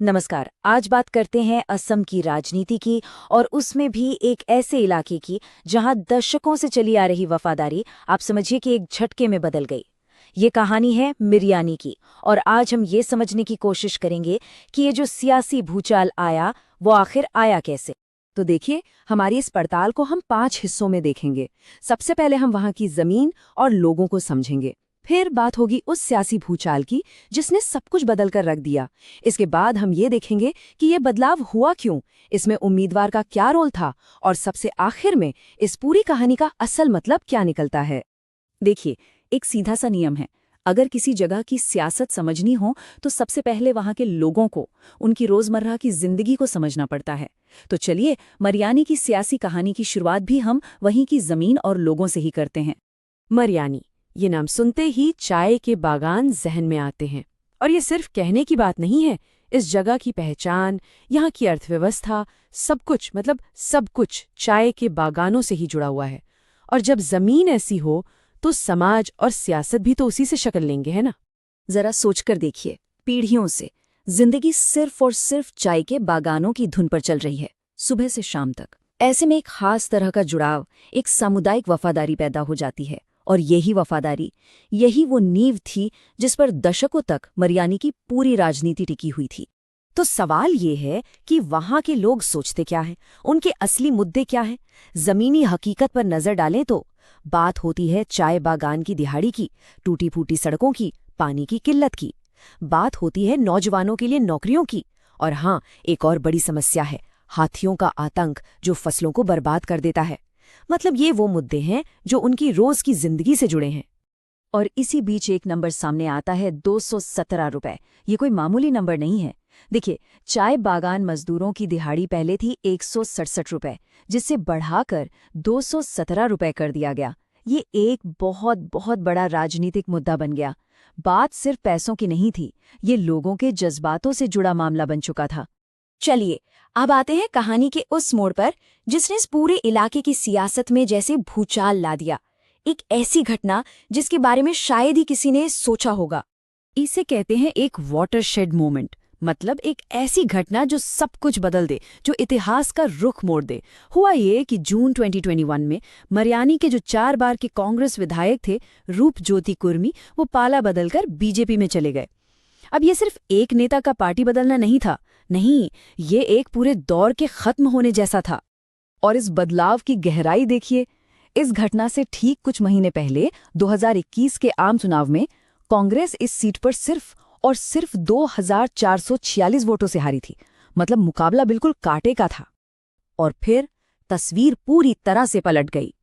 नमस्कार। आज बात करते हैं असम की राजनीति की और उसमें भी एक ऐसे इलाके की जहां दशकों से चली आ रही वफादारी आप समझिए कि एक झटके में बदल गई। ये कहानी है मिरयानी की और आज हम ये समझने की कोशिश करेंगे कि ये जो सियासी भूचाल आया वो आखिर आया कैसे। तो देखिए, हमारी इस पड़ताल को हम 5 हिस्सों में देखेंगे। सबसे पहले हम वहां की जमीन और लोगों को समझेंगे। फिर बात होगी उस सियासी भूचाल की जिसने सब कुछ बदल कर रख दिया। इसके बाद हम ये देखेंगे कि ये बदलाव हुआ क्यों, इसमें उम्मीदवार का क्या रोल था और सबसे आखिर में इस पूरी कहानी का असल मतलब क्या निकलता है। देखिए, एक सीधा सा नियम है, अगर किसी जगह की सियासत समझनी हो तो सबसे पहले वहां के लोगों को, उनकी रोजमर्रा की जिंदगी को समझना पड़ता है। तो चलिए, मरियानी की सियासी कहानी की शुरुआत भी हम वहीं की जमीन और लोगों से ही करते हैं। मरियानी, ये नाम सुनते ही चाय के बागान जहन में आते हैं। और ये सिर्फ कहने की बात नहीं है, इस जगह की पहचान, यहाँ की अर्थव्यवस्था, सब कुछ चाय के बागानों से ही जुड़ा हुआ है। और जब जमीन ऐसी हो तो समाज और सियासत भी तो उसी से शक्ल लेंगे, है ना। जरा सोचकर देखिए, पीढ़ियों से जिंदगी सिर्फ और सिर्फ चाय के बागानों की धुन पर चल रही है, सुबह से शाम तक। ऐसे में एक खास तरह का जुड़ाव, एक सामुदायिक वफादारी पैदा हो जाती है और यही वफादारी, यही वो नींव थी जिस पर दशकों तक मरियानी की पूरी राजनीति टिकी हुई थी। तो सवाल ये है कि वहां के लोग सोचते क्या हैं, उनके असली मुद्दे क्या हैं। जमीनी हकीकत पर नजर डालें तो बात होती है चाय बागान की दिहाड़ी की, टूटी फूटी सड़कों की, पानी की किल्लत की। बात होती है नौजवानों के लिए नौकरियों की। और हाँ, एक और बड़ी समस्या है, हाथियों का आतंक जो फसलों को बर्बाद कर देता है। मतलब ये वो मुद्दे हैं जो उनकी रोज की जिंदगी से जुड़े हैं। और इसी बीच एक नंबर सामने आता है 217 रुपए। ये कोई मामूली नंबर नहीं है। देखिए, चाय बागान मजदूरों की दिहाड़ी पहले थी 167 रुपए, जिससे बढ़ाकर 217 रुपए कर दिया गया। ये एक बहुत बहुत बड़ा राजनीतिक मुद्दा बन गया। बात सिर्फ पैसों की नहीं थी, ये लोगों के जज्बातों से जुड़ा मामला बन चुका था। चलिए, अब आते हैं कहानी के उस मोड़ पर जिसने इस पूरे इलाके की सियासत में जैसे भूचाल ला दिया। एक ऐसी घटना जिसके बारे में शायद ही किसी ने सोचा होगा। इसे कहते हैं एक वाटरशेड मोमेंट, मतलब एक ऐसी घटना जो सब कुछ बदल दे, जो इतिहास का रुख मोड़ दे। हुआ ये कि जून 2021 में मरियानी के जो 4 बार के कांग्रेस विधायक थे, रूप ज्योति कुर्मी, वो पाला बदलकर बीजेपी में चले गए। अब ये सिर्फ एक नेता का पार्टी बदलना नहीं था, नहीं, ये एक पूरे दौर के खत्म होने जैसा था। और इस बदलाव की गहराई देखिए। इस घटना से ठीक कुछ महीने पहले 2021 के आम चुनाव में कांग्रेस इस सीट पर सिर्फ 2446 वोटों से हारी थी। मतलब मुकाबला बिल्कुल कांटे का था। और फिर तस्वीर पूरी तरह से पलट गई।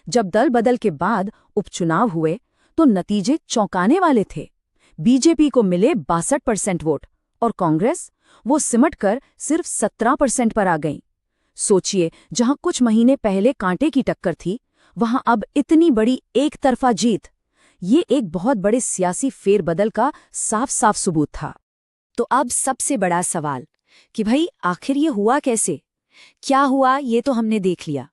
जब दल बदल के बाद उपचुनाव हुए तो नतीजे चौंकाने वाले थे। बीजेपी को मिले 62% वोट और कांग्रेस, वो सिमटकर सिर्फ 17% पर आ गई। सोचिए, जहां कुछ महीने पहले कांटे की टक्कर थी, वहां अब इतनी बड़ी एक तरफा जीत। ये एक बहुत बड़े सियासी फेरबदल का साफ साफ सबूत था। तो अब सबसे बड़ा सवाल कि भाई आखिर ये हुआ कैसे, क्या हुआ, ये तो हमने देख लिया।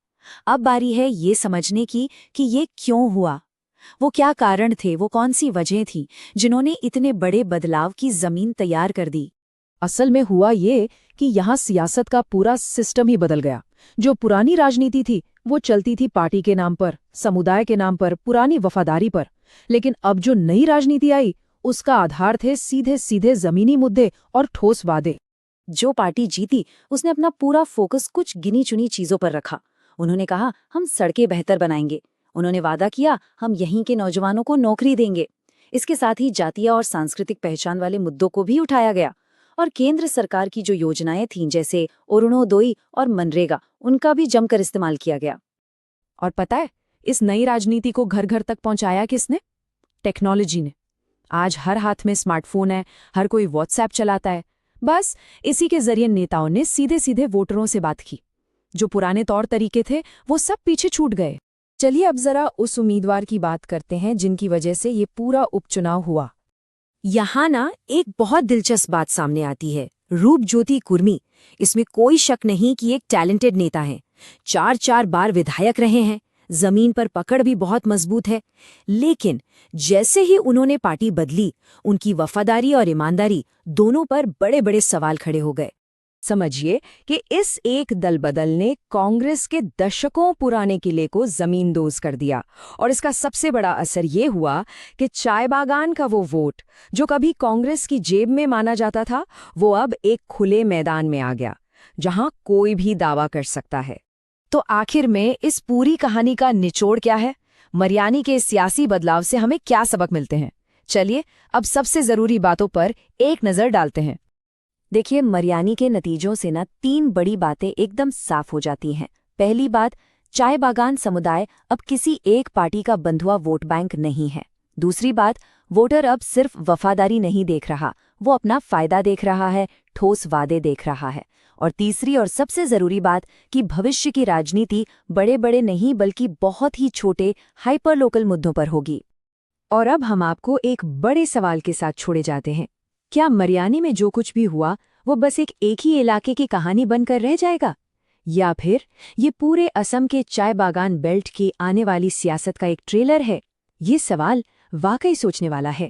अब बारी है ये समझने की कि ये क्यों हुआ। वो क्या कारण थे, वो कौन सी वजह थी जिन्होंने इतने बड़े बदलाव की जमीन तैयार कर दी। असल में हुआ ये कि यहाँ सियासत का पूरा सिस्टम ही बदल गया। जो पुरानी राजनीति थी वो चलती थी पार्टी के नाम पर, समुदाय के नाम पर, पुरानी वफादारी पर। लेकिन अब जो नई राजनीति आई उसका आधार थे सीधे सीधे जमीनी मुद्दे और ठोस वादे। जो पार्टी जीती उसने अपना पूरा फोकस कुछ गिनी चुनी चीजों पर रखा। उन्होंने कहा, हम सड़कें बेहतर बनाएंगे। उन्होंने वादा किया, हम यहीं के नौजवानों को नौकरी देंगे। इसके साथ ही जातीय और सांस्कृतिक पहचान वाले मुद्दों को भी उठाया गया। और केंद्र सरकार की जो योजनाएं थीं, जैसे अरुणोदय और मनरेगा, उनका भी जमकर इस्तेमाल किया गया। और पता है, इस नई राजनीति को घर घर तक पहुंचाया किसने? टेक्नोलॉजी ने। आज हर हाथ में स्मार्टफोन है, हर कोई व्हाट्सएप चलाता है। बस इसी के जरिए नेताओं ने सीधे सीधे वोटरों से बात की। जो पुराने तौर तरीके थे वो सब पीछे छूट गए। चलिए अब जरा उस उम्मीदवार की बात करते हैं जिनकी वजह से ये पूरा उपचुनाव हुआ। यहाँ ना एक बहुत दिलचस्प बात सामने आती है, रूप ज्योति कुर्मी। इसमें कोई शक नहीं कि एक टैलेंटेड नेता है। 4 बार विधायक रहे हैं, जमीन पर पकड़ भी बहुत मजबूत है। लेकिन जैसे ही उन्होंने पार्टी बदली, उनकी वफादारी और ईमानदारी दोनों पर बड़े बड़े सवाल खड़े हो गए। समझिए कि इस एक दल बदल ने कांग्रेस के दशकों पुराने किले को जमींदोज कर दिया, और इसका सबसे बड़ा असर ये हुआ कि चाय बागान का वो वोट जो कभी कांग्रेस की जेब में माना जाता था, वो अब एक खुले मैदान में आ गया, जहां कोई भी दावा कर सकता है। तो आखिर में इस पूरी कहानी का निचोड़ क्या है? मरियानी के सियासी बदलाव से हमें क्या सबक मिलते हैं? चलिए अब सबसे जरूरी बातों पर एक नजर डालते हैं। देखिए, मरियानी के नतीजों से ना 3 बड़ी बातें एकदम साफ हो जाती हैं। पहली बात, चाय बागान समुदाय अब किसी एक पार्टी का बंधुआ वोट बैंक नहीं है। दूसरी बात, वोटर अब सिर्फ वफादारी नहीं देख रहा, वो अपना फायदा देख रहा है, ठोस वादे देख रहा है। और तीसरी और सबसे जरूरी बात कि भविष्य की राजनीति बड़े बड़े नहीं बल्कि बहुत ही छोटे हाइपर लोकल मुद्दों पर होगी। और अब हम आपको एक बड़े सवाल के साथ छोड़े जाते हैं। क्या मरियानी में जो कुछ भी हुआ वो बस एक ही इलाके की कहानी बनकर रह जाएगा, या फिर ये पूरे असम के चाय बागान बेल्ट की आने वाली सियासत का एक ट्रेलर है? ये सवाल वाकई सोचने वाला है।